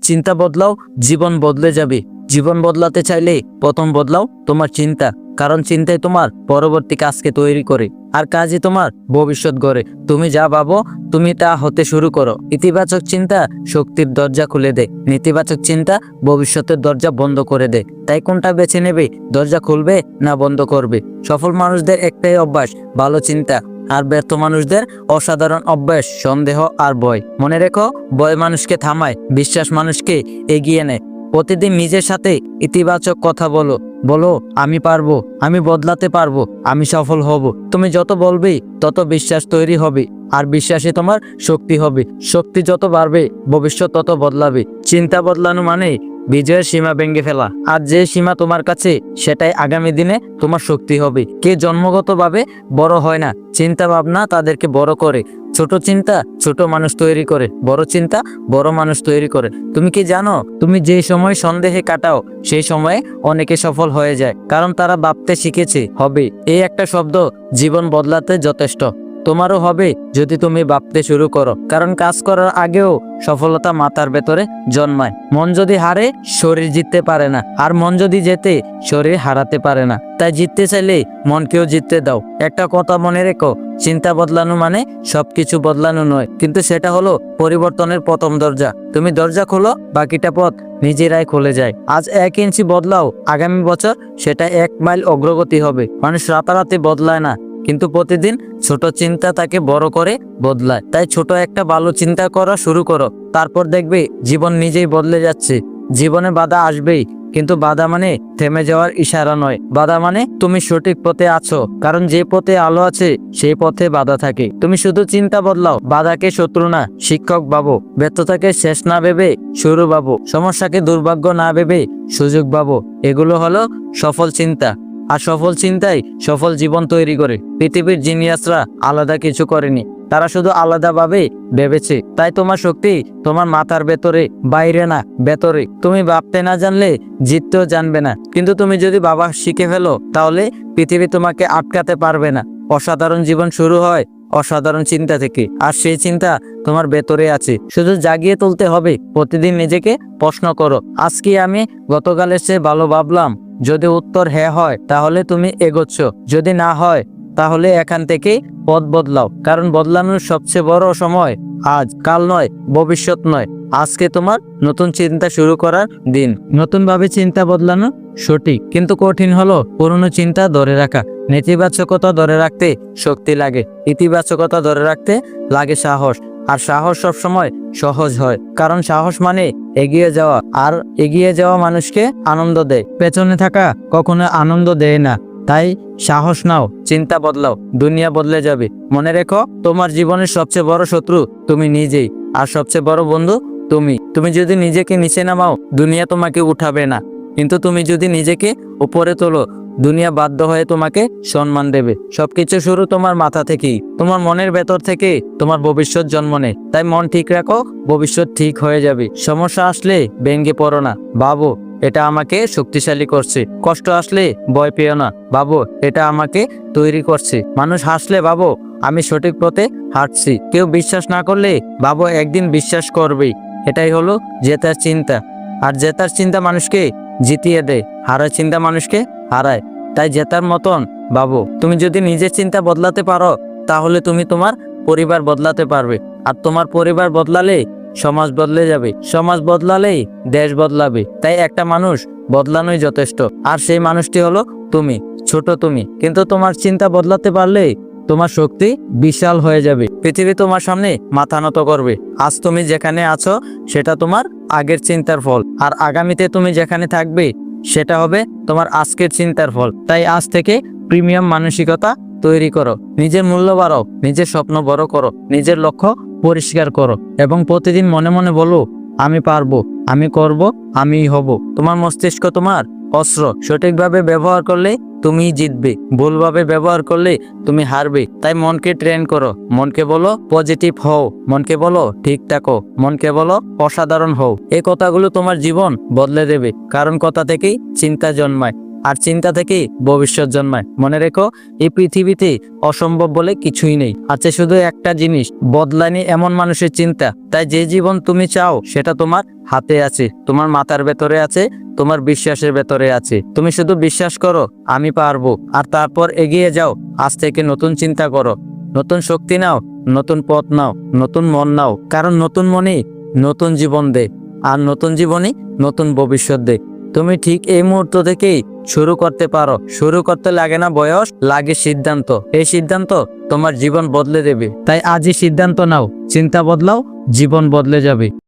চিন্তা বদলাও, জীবন বদলে যাবে। জীবন বদলাতে চাইলে প্রথম বদলাও তোমার চিন্তা, কারণ চিন্তাই তোমার পরবর্তী কাজকে তৈরি করে, আর কাজই তোমার ভবিষ্যৎ গড়ে। তুমি যা ভাবো তুমি তা হতে শুরু করো। ইতিবাচক চিন্তা শক্তির দরজা খুলে দেয়, নেতিবাচক চিন্তা ভবিষ্যতের দরজা বন্ধ করে দেয়। তাই কোনটা বেছে নেবে? দরজা খুলবে না বন্ধ করবে? সফল মানুষদের একটাই অভ্যাস, ভালো চিন্তা। আর ব্যর্থ মানুষদের অসাধারণ অভ্যাস, সন্দেহ আর ভয়। মনে রেখো, ভয় মানুষকে থামায়, বিশ্বাস মানুষকে এগিয়ে নেয়। প্রতিদিন নিজের সাথে ইতিবাচক কথা বলো। বলো, আমি পারবো, আমি বদলাতে পারবো, আমি সফল হব। তুমি যত বলবে তত বিশ্বাস তৈরি হবে, আর বিশ্বাসে তোমার শক্তি হবে। শক্তি যত বাড়বে ভবিষ্যৎ তত বদলাবে। চিন্তা বদলানো মানে বিজয়ের সীমা ভেঙে ফেলা, আর যে সীমা তোমার কাছে সেটাই আগামী দিনে তোমার শক্তি হবে। কে জন্মগতভাবে বড় হয় না, চিন্তা ভাবনা তাদেরকে বড় করে। ছোট চিন্তা ছোট মানুষ তৈরি করে, বড় চিন্তা বড় মানুষ তৈরি করে। তুমি কি জানো, তুমি যে সময় সন্দেহে কাটাও সেই সময়ে অনেকে সফল হয়ে যায়, কারণ তারা ভাবতে শিখেছে হবে। এই একটা শব্দ জীবন বদলাতে যথেষ্ট। তোমারও হবে যদি তুমি ভাবতে শুরু করো, কারণ কাজ করার আগেও সফলতা মাথার ভেতরে জন্মায়। মন যদি হারে শরীর জিততে পারে না, আর মন যদি জেতে শরীর হারাতে পারে না। তাই জিততে চাইলে মনকেও জিততে দাও। একটা কথা মনে রেখো, চিন্তা বদলানো মানে সবকিছু বদলানো নয়, কিন্তু সেটা হলো পরিবর্তনের প্রথম দরজা। তুমি দরজা খোলো, বাকিটা পথ নিজেরাই খুলে যায়। আজ 1 ইঞ্চি বদলাও, আগামী বছর সেটা 1 মাইল অগ্রগতি হবে। মানুষ রাতারাতি বদলায় না, কিন্তু প্রতিদিন ছোট চিন্তা তাকে বড় করে বদলায়। তাই ছোট একটা ভালো চিন্তা করা শুরু করো, তারপর দেখবে জীবন নিজেই বদলে যাচ্ছে। জীবনে বাধা আসবেই, কিন্তু বাধা মানে থেমে যাওয়ার ইশারা নয়। বাধা মানে তুমি সঠিক পথে আছো, কারণ যে পথে আলো আছে সেই পথে বাধা থাকে। তুমি শুধু চিন্তা বদলাও, বাধাকে শত্রু না শিক্ষক ভাবো। ব্যর্থতাকে শেষ না ভেবে শুরু ভাবো। সমস্যাকে দুর্ভাগ্য না ভেবে সুযোগ ভাবো। এগুলো হলো সফল চিন্তা, আর সফল চিন্তাই সফল জীবন তৈরি করে। পৃথিবীর জিনিয়াসরা আলাদা কিছু করেনি, তারা শুধু আলাদাভাবে ভেবেছে। তাই তোমার শক্তি তোমার মাথার ভেতরে, বাইরে না ভেতরে। তুমি ভাবতে না জানলে জিততেও জানবে না, কিন্তু তুমি যদি ভাবা শিখে ফেলো তাহলে পৃথিবী তোমাকে আটকাতে পারবে না। অসাধারণ জীবন শুরু হয় অসাধারণ চিন্তা থেকে, আর সেই চিন্তা তোমার ভেতরে আছে, শুধু জাগিয়ে তুলতে হবে। প্রতিদিন নিজেকে প্রশ্ন করো, আজকে আমি গতকালের চেয়ে ভালো ভাবলাম? যদি উত্তর হ্যাঁ হয় তাহলে তুমি এগোচ্ছ, যদি না হয় তাহলে এখান থেকে পথ বদলাও। কারণ বদলানোর সবচেয়ে বড় সময় আজ, কাল নয়, ভবিষ্যৎ নয়। আজকে তোমার নতুন চিন্তা শুরু করার দিন। নতুন ভাবে চিন্তা বদলানো সঠিক, কিন্তু কঠিন হলো পুরনো চিন্তা ধরে রাখা। নেতিবাচকতা ধরে রাখতে শক্তি লাগে, ইতিবাচকতা ধরে রাখতে লাগে সাহস। আর সাহস সবসময় সহজ হয়, কারণ সাহস মানে এগিয়ে যাওয়া, আর এগিয়ে যাওয়া মানুষকে আনন্দ দেয়। পেছনে থাকা কখনো আনন্দ দেয় না। তাই সাহস নাও, চিন্তা বদলাও, দুনিয়া বদলে যাবে। মনে রেখো, তোমার জীবনের সবচেয়ে বড় শত্রু তুমি নিজেই, আর সবচেয়ে বড় বন্ধু তুমি। তুমি যদি নিজেকে নিচে নামাও দুনিয়া তোমাকে উঠাবে না, কিন্তু তুমি যদি নিজেকে উপরে তোলো দুনিয়া বাধ্য হয়ে তোমাকে সম্মান দেবে। সবকিছু শুরু তোমার মাথা থেকেই, তোমার মনের ভেতর থেকে তোমার ভবিষ্যৎ জন্ম নেয়। তাই মন ঠিক রাখো, ভবিষ্যৎ ঠিক হয়ে যাবে। সমস্যা আসলে ভেঙে পড়ো না, ভাবো এটা আমাকে শক্তিশালী করছে। কষ্ট আসলে ভয় পেও না, ভাবো এটা আমাকে তৈরি করছে। মানুষ হাসলে ভাবো আমি সঠিক পথে হাঁটছি। কেউ বিশ্বাস না করলে ভাবো একদিন বিশ্বাস করবেই। এটাই হলো জেতার চিন্তা, আর জেতার চিন্তা মানুষকে জিতিয়ে দেয়, হারার চিন্তা মানুষকে হারায়। তাই জেতার মতন ভাবো। তুমি যদি নিজের চিন্তা বদলাতে পারো তাহলে তুমি তোমার পরিবার বদলাতে পারবে, আর তোমার পরিবার বদলালে সমাজ বদলে যাবে, সমাজ বদলালেই দেশ বদলাবে। তাই একটা মানুষ বদলানোই যথেষ্ট, আর সেই মানুষটি হলো তুমি, ছোট তুমি। কিন্তু তোমার চিন্তা বদলাতে পারলে তোমার শক্তি বিশাল হয়ে যাবে। পৃথিবী তোমার সামনে মাথা নত করবে। আজ তুমি যেখানে আছো সেটা তোমার আগের চিন্তার ফল, আর আগামীতে তুমি যেখানে থাকবে সেটা হবে তোমার আজকের চিন্তার ফল। তাই আজ থেকে প্রিমিয়াম মানসিকতা তৈরি করো, নিজের মূল্য বাড়াও, নিজের স্বপ্ন বড় করো, নিজের লক্ষ্য পরিষ্কার করো, এবং প্রতিদিন মনে মনে বলো আমি পারবো, আমি করব, আমিই হব। তোমার মস্তিষ্ক তোমার অস্ত্র, সঠিকভাবে ব্যবহার করলে তুমি জিতবে, ভুলভাবে ব্যবহার করলে তুমি হারবে। তাই মনকে ট্রেন করো, মনকে বলো পজিটিভ হও, মনকে বলো ঠিক থাকো, মনকে বলো অসাধারণ হও। এই কথাগুলো তোমার জীবন বদলে দেবে, কারণ কথা থেকেই চিন্তা জন্মায়, আর চিন্তা থেকেই ভবিষ্যৎ জন্মায়। মনে রেখো, এই পৃথিবীতে অসম্ভব বলে কিছুই নেই, আছে শুধু একটা জিনিস, বদলানি এমন মানুষের চিন্তা। তাই যে জীবন তুমি চাও সেটা তোমার হাতে আছে, তোমার মাথার ভেতরে আছে, তোমার বিশ্বাসের ভেতরে আছে। তুমি শুধু বিশ্বাস করো আমি পারবো, আর তারপর এগিয়ে যাও। আজ থেকে নতুন চিন্তা করো, নতুন শক্তি নাও, নতুন পথ নাও, নতুন মন নাও। কারণ নতুন মনই নতুন জীবন দে, আর নতুন জীবনই নতুন ভবিষ্যৎ দে। তুমি ঠিক এই মুহূর্ত থেকেই শুরু করতে পারো। শুরু করতে লাগে না বয়স, লাগে সিদ্ধান্ত। এই সিদ্ধান্ত তোমার জীবন বদলে দেবে। তাই আজই সিদ্ধান্ত নাও, চিন্তা বদলাও, জীবন বদলে যাবে।